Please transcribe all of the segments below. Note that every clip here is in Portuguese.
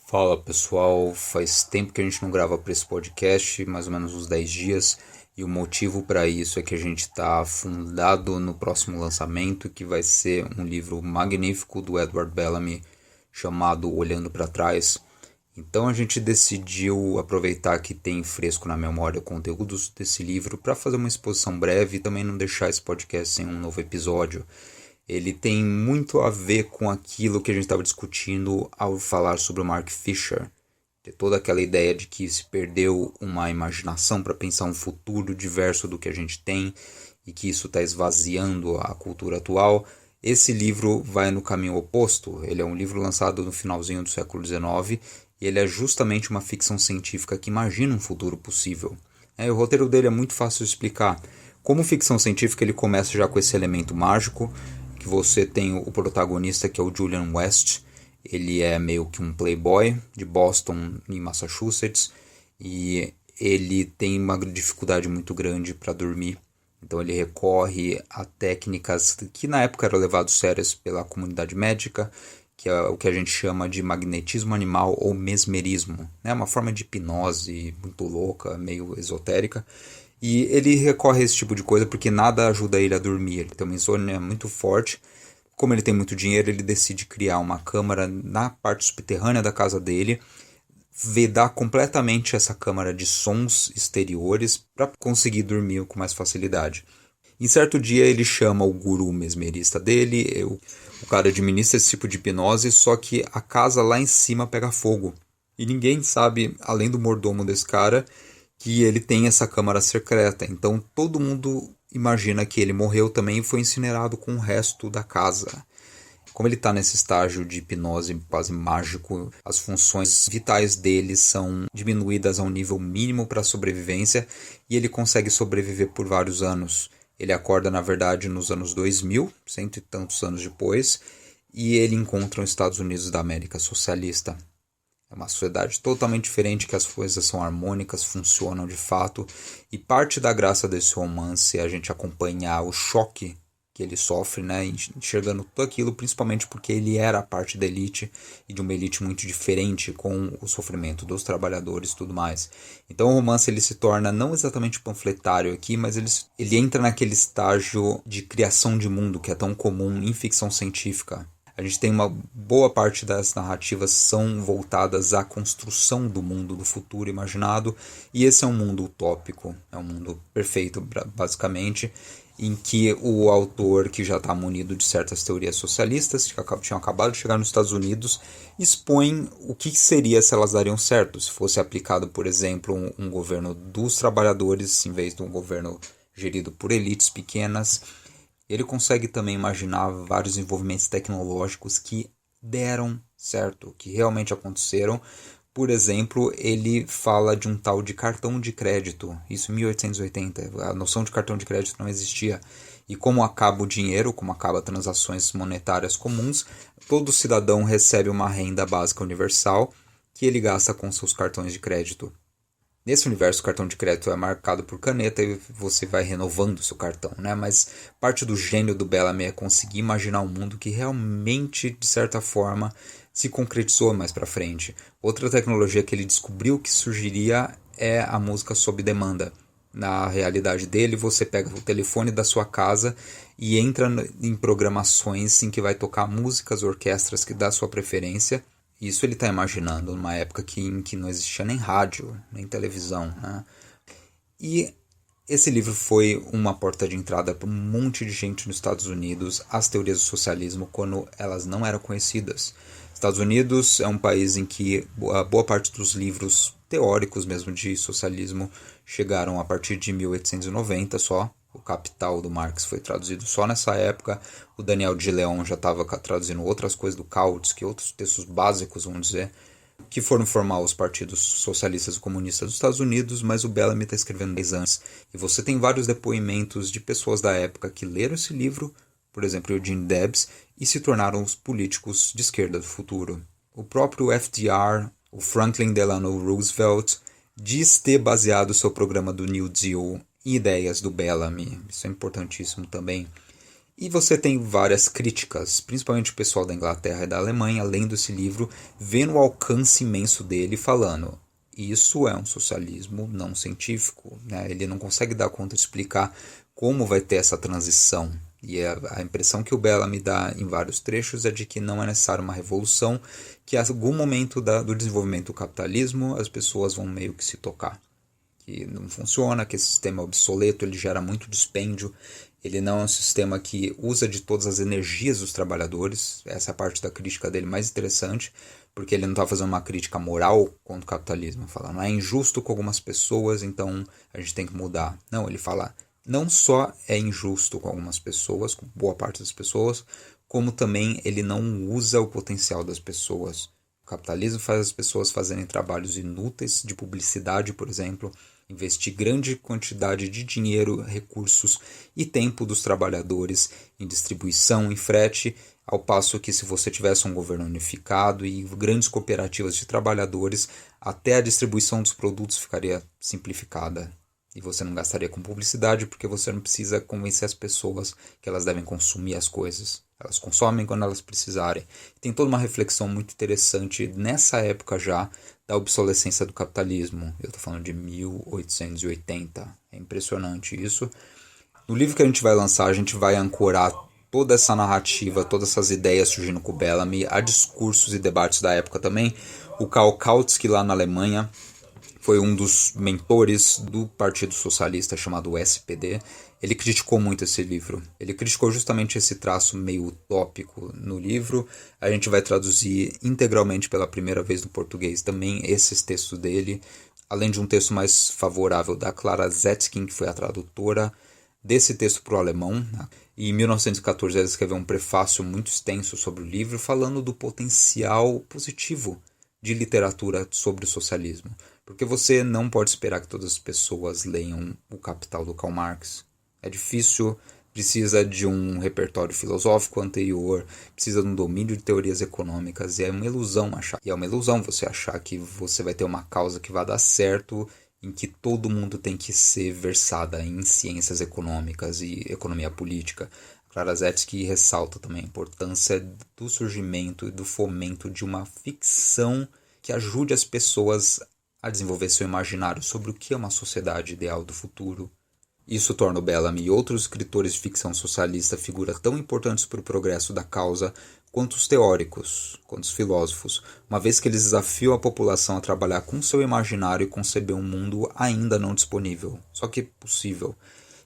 Fala pessoal, faz tempo que a gente não grava para esse podcast, mais ou menos uns 10 dias, e o motivo para isso é que a gente está fundado no próximo lançamento, que vai ser um livro magnífico do Edward Bellamy, chamado Olhando para Trás. Então a gente decidiu aproveitar que tem fresco na memória conteúdos desse livro para fazer uma exposição breve e também não deixar esse podcast sem um novo episódio. Ele tem muito a ver com aquilo que a gente estava discutindo ao falar sobre o Mark Fisher. Toda aquela ideia de que se perdeu uma imaginação para pensar um futuro diverso do que a gente tem e que isso está esvaziando a cultura atual. Esse livro vai no caminho oposto. Ele é um livro lançado no finalzinho do século XIX e ele é justamente uma ficção científica que imagina um futuro possível. O roteiro dele é muito fácil de explicar. Como ficção científica, ele começa já com esse elemento mágico, que você tem o protagonista, que é o Julian West. Ele é meio que um playboy de Boston, em Massachusetts, e ele tem uma dificuldade muito grande para dormir. Então ele recorre a técnicas que na época eram levadas sérias pela comunidade médica, que é o que a gente chama de magnetismo animal ou mesmerismo. É uma forma de hipnose muito louca, meio esotérica. E ele recorre a esse tipo de coisa porque nada ajuda ele a dormir. Ele tem uma insônia muito forte. Como ele tem muito dinheiro, ele decide criar uma câmara na parte subterrânea da casa dele, vedar completamente essa câmara de sons exteriores para conseguir dormir com mais facilidade. Em certo dia ele chama o guru mesmerista dele, o cara administra esse tipo de hipnose, só que a casa lá em cima pega fogo. E ninguém sabe, além do mordomo desse cara, que ele tem essa câmara secreta. Então todo mundo imagina que ele morreu também e foi incinerado com o resto da casa. Como ele está nesse estágio de hipnose quase mágico, as funções vitais dele são diminuídas a um nível mínimo para a sobrevivência e ele consegue sobreviver por vários anos. Ele acorda, na verdade, nos anos 2000, cento e tantos anos depois, e ele encontra os Estados Unidos da América socialista. É uma sociedade totalmente diferente, que as coisas são harmônicas, funcionam de fato. E parte da graça desse romance é a gente acompanhar o choque que ele sofre, né, enxergando tudo aquilo, principalmente porque ele era parte da elite e de uma elite muito diferente, com o sofrimento dos trabalhadores e tudo mais. Então o romance ele se torna não exatamente panfletário aqui, mas ele entra naquele estágio de criação de mundo que é tão comum em ficção científica. A gente tem uma boa parte das narrativas são voltadas à construção do mundo, do futuro imaginado, e esse é um mundo utópico, é um mundo perfeito, basicamente, em que o autor, que já está munido de certas teorias socialistas, que tinham acabado de chegar nos Estados Unidos, expõe o que seria se elas dariam certo, se fosse aplicado, por exemplo, um governo dos trabalhadores, em vez de um governo gerido por elites pequenas. Ele consegue também imaginar vários desenvolvimentos tecnológicos que deram certo, que realmente aconteceram. Por exemplo, ele fala de um tal de cartão de crédito, isso em 1880. A noção de cartão de crédito não existia. E como acaba o dinheiro, como acaba transações monetárias comuns, todo cidadão recebe uma renda básica universal que ele gasta com seus cartões de crédito. Nesse universo, o cartão de crédito é marcado por caneta e você vai renovando o seu cartão, né? Mas parte do gênio do Bellamy é conseguir imaginar um mundo que realmente, de certa forma, se concretizou mais para frente. Outra tecnologia que ele descobriu que surgiria é a música sob demanda. Na realidade dele, você pega o telefone da sua casa e entra em programações em que vai tocar músicas, orquestras que dá a sua preferência. Isso ele está imaginando numa época em que não existia nem rádio, nem televisão, né? E esse livro foi uma porta de entrada para um monte de gente nos Estados Unidos às teorias do socialismo quando elas não eram conhecidas. Estados Unidos é um país em que a boa parte dos livros teóricos mesmo de socialismo chegaram a partir de 1890 só. O Capital do Marx foi traduzido só nessa época. O Daniel de Leon já estava traduzindo outras coisas do Kautsky, outros textos básicos, vamos dizer, que foram formar os partidos socialistas e comunistas dos Estados Unidos, mas o Bellamy está escrevendo 10 antes. E você tem vários depoimentos de pessoas da época que leram esse livro, por exemplo, Eugene Debs, e se tornaram os políticos de esquerda do futuro. O próprio FDR, o Franklin Delano Roosevelt, diz ter baseado seu programa do New Deal em ideias do Bellamy. Isso é importantíssimo também. E você tem várias críticas, principalmente o pessoal da Inglaterra e da Alemanha, lendo esse livro, vendo o alcance imenso dele, falando: isso é um socialismo não científico, né? Ele não consegue dar conta de explicar como vai ter essa transição. E a impressão que o Bellamy dá em vários trechos é de que não é necessário uma revolução, que em algum momento do desenvolvimento do capitalismo as pessoas vão meio que se tocar. Que não funciona, que esse sistema é obsoleto, ele gera muito dispêndio, ele não é um sistema que usa de todas as energias dos trabalhadores. Essa é a parte da crítica dele mais interessante, porque ele não está fazendo uma crítica moral contra o capitalismo, falando é injusto com algumas pessoas, então a gente tem que mudar. Não, ele fala, não só é injusto com algumas pessoas, com boa parte das pessoas, como também ele não usa o potencial das pessoas. O capitalismo faz as pessoas fazerem trabalhos inúteis de publicidade, por exemplo, investir grande quantidade de dinheiro, recursos e tempo dos trabalhadores em distribuição, em frete, ao passo que se você tivesse um governo unificado e grandes cooperativas de trabalhadores, até a distribuição dos produtos ficaria simplificada. E você não gastaria com publicidade porque você não precisa convencer as pessoas que elas devem consumir as coisas. Elas consomem quando elas precisarem. Tem toda uma reflexão muito interessante nessa época já da obsolescência do capitalismo. Eu estou falando de 1880. É impressionante isso. No livro que a gente vai lançar, a gente vai ancorar toda essa narrativa, todas essas ideias surgindo com o Bellamy, a discursos e debates da época também. O Karl Kautsky lá na Alemanha foi um dos mentores do Partido Socialista chamado SPD. Ele criticou muito esse livro. Ele criticou justamente esse traço meio utópico no livro. A gente vai traduzir integralmente pela primeira vez no português também esses textos dele, além de um texto mais favorável da Clara Zetkin, que foi a tradutora desse texto para o alemão. E em 1914 ela escreveu um prefácio muito extenso sobre o livro, falando do potencial positivo de literatura sobre o socialismo. Porque você não pode esperar que todas as pessoas leiam O Capital do Karl Marx. É difícil, precisa de um repertório filosófico anterior, precisa de um domínio de teorias econômicas, e é uma ilusão você achar que você vai ter uma causa que vai dar certo, em que todo mundo tem que ser versada em ciências econômicas e economia política. Clara Zetkin ressalta também a importância do surgimento e do fomento de uma ficção que ajude as pessoas a desenvolver seu imaginário sobre o que é uma sociedade ideal do futuro. Isso torna o Bellamy e outros escritores de ficção socialista figuras tão importantes para o progresso da causa quanto os teóricos, quanto os filósofos, uma vez que eles desafiam a população a trabalhar com seu imaginário e conceber um mundo ainda não disponível, só que possível.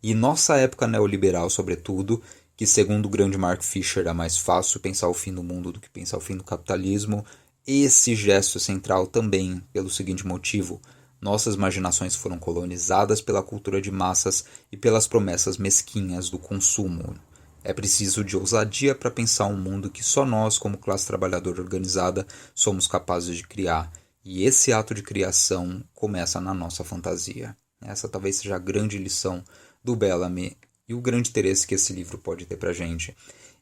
E nossa época neoliberal, sobretudo, que segundo o grande Mark Fisher é mais fácil pensar o fim do mundo do que pensar o fim do capitalismo, esse gesto é central também pelo seguinte motivo: nossas imaginações foram colonizadas pela cultura de massas e pelas promessas mesquinhas do consumo. É preciso de ousadia para pensar um mundo que só nós, como classe trabalhadora organizada, somos capazes de criar. E esse ato de criação começa na nossa fantasia. Essa talvez seja a grande lição do Bellamy e o grande interesse que esse livro pode ter para a gente.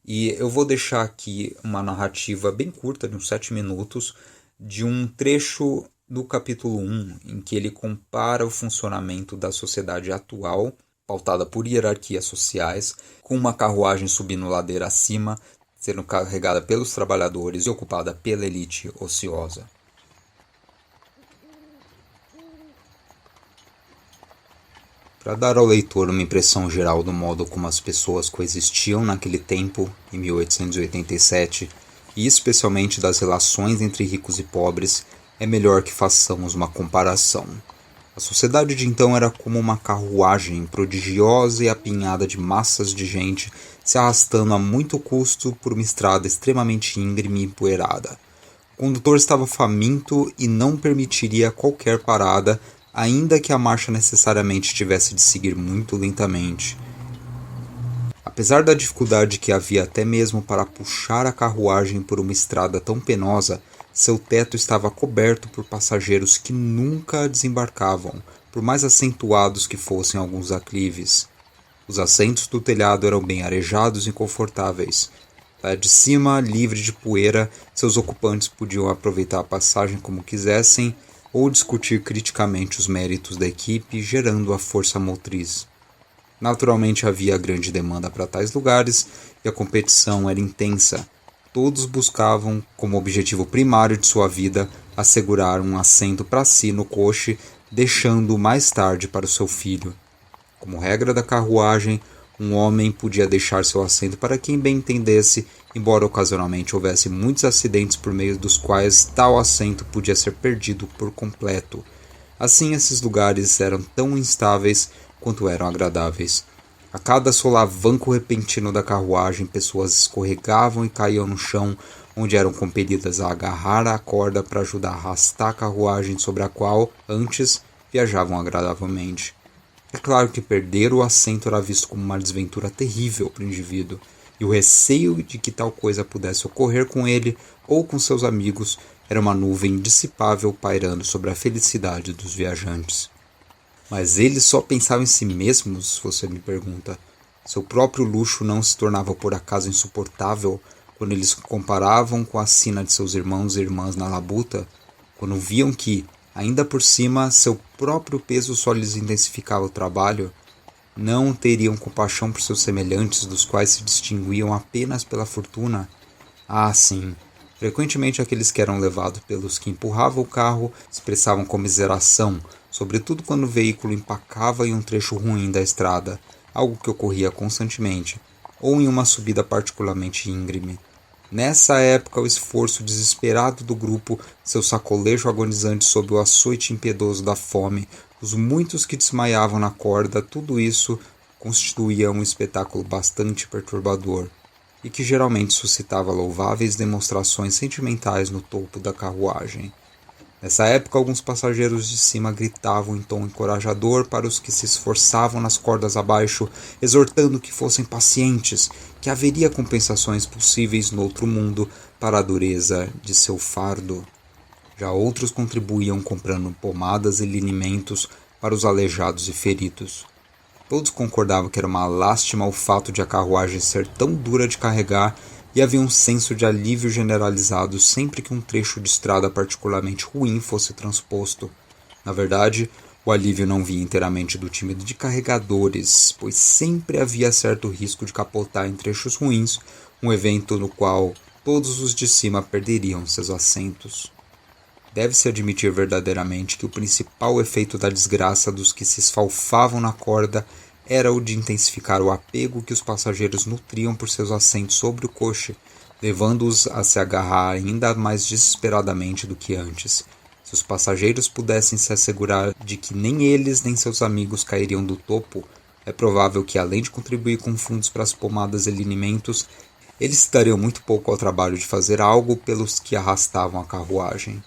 E eu vou deixar aqui uma narrativa bem curta, de uns 7 minutos, de um trecho do capítulo 1, em que ele compara o funcionamento da sociedade atual, pautada por hierarquias sociais, com uma carruagem subindo ladeira acima, sendo carregada pelos trabalhadores e ocupada pela elite ociosa. Para dar ao leitor uma impressão geral do modo como as pessoas coexistiam naquele tempo, em 1887, e especialmente das relações entre ricos e pobres, é melhor que façamos uma comparação. A sociedade de então era como uma carruagem prodigiosa e apinhada de massas de gente se arrastando a muito custo por uma estrada extremamente íngreme e empoeirada. O condutor estava faminto e não permitiria qualquer parada, ainda que a marcha necessariamente tivesse de seguir muito lentamente. Apesar da dificuldade que havia até mesmo para puxar a carruagem por uma estrada tão penosa, seu teto estava coberto por passageiros que nunca desembarcavam, por mais acentuados que fossem alguns aclives. Os assentos do telhado eram bem arejados e confortáveis. Lá de cima, livre de poeira, seus ocupantes podiam aproveitar a passagem como quisessem, ou discutir criticamente os méritos da equipe, gerando a força motriz. Naturalmente havia grande demanda para tais lugares e a competição era intensa. Todos buscavam, como objetivo primário de sua vida, assegurar um assento para si no coche, deixando mais tarde para o seu filho. Como regra da carruagem, um homem podia deixar seu assento para quem bem entendesse, embora ocasionalmente houvesse muitos acidentes por meio dos quais tal assento podia ser perdido por completo. Assim, esses lugares eram tão instáveis quanto eram agradáveis. A cada solavanco repentino da carruagem, pessoas escorregavam e caíam no chão, onde eram compelidas a agarrar a corda para ajudar a arrastar a carruagem sobre a qual, antes, viajavam agradavelmente. É claro que perder o assento era visto como uma desventura terrível para o indivíduo, e o receio de que tal coisa pudesse ocorrer com ele ou com seus amigos era uma nuvem indissipável pairando sobre a felicidade dos viajantes. Mas eles só pensavam em si mesmos, você me pergunta. Seu próprio luxo não se tornava por acaso insuportável quando eles comparavam com a sina de seus irmãos e irmãs na labuta, quando viam que, ainda por cima, seu próprio peso só lhes intensificava o trabalho? Não teriam compaixão por seus semelhantes, dos quais se distinguiam apenas pela fortuna? Ah, sim. Frequentemente aqueles que eram levados pelos que empurravam o carro expressavam comiseração, sobretudo quando o veículo empacava em um trecho ruim da estrada, algo que ocorria constantemente, ou em uma subida particularmente íngreme. Nessa época, o esforço desesperado do grupo, seu sacolejo agonizante sob o açoite impiedoso da fome, os muitos que desmaiavam na corda, tudo isso constituía um espetáculo bastante perturbador, e que geralmente suscitava louváveis demonstrações sentimentais no topo da carruagem. Nessa época, alguns passageiros de cima gritavam em tom encorajador para os que se esforçavam nas cordas abaixo, exortando que fossem pacientes, que haveria compensações possíveis no outro mundo para a dureza de seu fardo. Já outros contribuíam comprando pomadas e linimentos para os aleijados e feridos. Todos concordavam que era uma lástima o fato de a carruagem ser tão dura de carregar e havia um senso de alívio generalizado sempre que um trecho de estrada particularmente ruim fosse transposto. Na verdade, o alívio não vinha inteiramente do time de carregadores, pois sempre havia certo risco de capotar em trechos ruins, um evento no qual todos os de cima perderiam seus assentos. Deve-se admitir verdadeiramente que o principal efeito da desgraça dos que se esfalfavam na corda era o de intensificar o apego que os passageiros nutriam por seus assentos sobre o coche, levando-os a se agarrar ainda mais desesperadamente do que antes. Se os passageiros pudessem se assegurar de que nem eles nem seus amigos cairiam do topo, é provável que, além de contribuir com fundos para as pomadas e linimentos, eles se dariam muito pouco ao trabalho de fazer algo pelos que arrastavam a carruagem.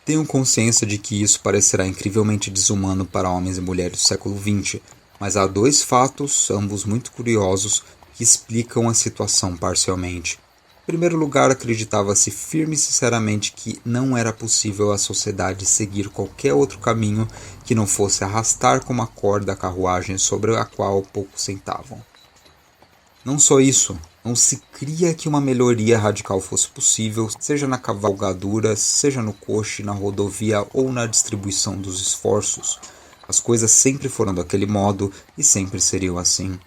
Tenho consciência de que isso parecerá incrivelmente desumano para homens e mulheres do século XX, mas há dois fatos, ambos muito curiosos, que explicam a situação parcialmente. Em primeiro lugar, acreditava-se firme e sinceramente que não era possível à sociedade seguir qualquer outro caminho que não fosse arrastar com uma corda a carruagem sobre a qual poucos sentavam. Não só isso, não se cria que uma melhoria radical fosse possível, seja na cavalgadura, seja no coche, na rodovia ou na distribuição dos esforços. As coisas sempre foram daquele modo e sempre seriam assim.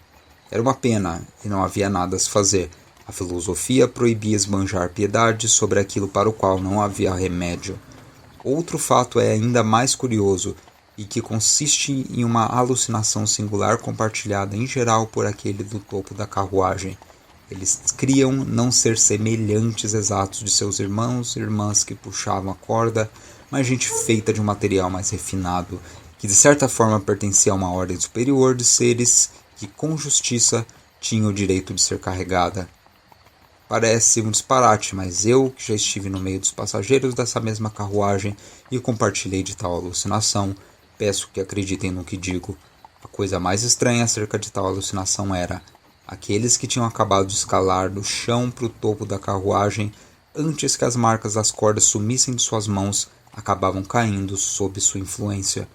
Era uma pena e não havia nada a se fazer. A filosofia proibia esbanjar piedade sobre aquilo para o qual não havia remédio. Outro fato é ainda mais curioso, e que consiste em uma alucinação singular compartilhada em geral por aquele do topo da carruagem. Eles criam não ser semelhantes exatos de seus irmãos e irmãs que puxavam a corda, mas gente feita de um material mais refinado, que de certa forma pertencia a uma ordem superior de seres que, com justiça, tinham o direito de ser carregada. Parece um disparate, mas eu, que já estive no meio dos passageiros dessa mesma carruagem e compartilhei de tal alucinação, peço que acreditem no que digo. A coisa mais estranha acerca de tal alucinação era: aqueles que tinham acabado de escalar do chão para o topo da carruagem, antes que as marcas das cordas sumissem de suas mãos, acabavam caindo sob sua influência.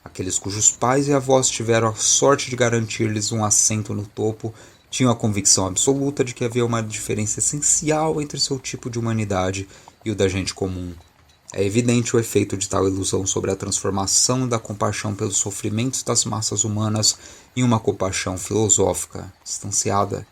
Aqueles cujos pais e avós tiveram a sorte de garantir-lhes um assento no topo, tinham a convicção absoluta de que havia uma diferença essencial entre seu tipo de humanidade e o da gente comum. É evidente o efeito de tal ilusão sobre a transformação da compaixão pelos sofrimentos das massas humanas em uma compaixão filosófica, distanciada.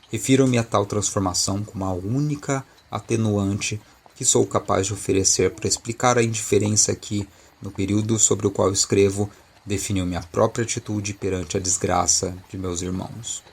Refiro-me a tal transformação como a única atenuante que sou capaz de oferecer para explicar a indiferença que, no período sobre o qual escrevo, definiu minha própria atitude perante a desgraça de meus irmãos.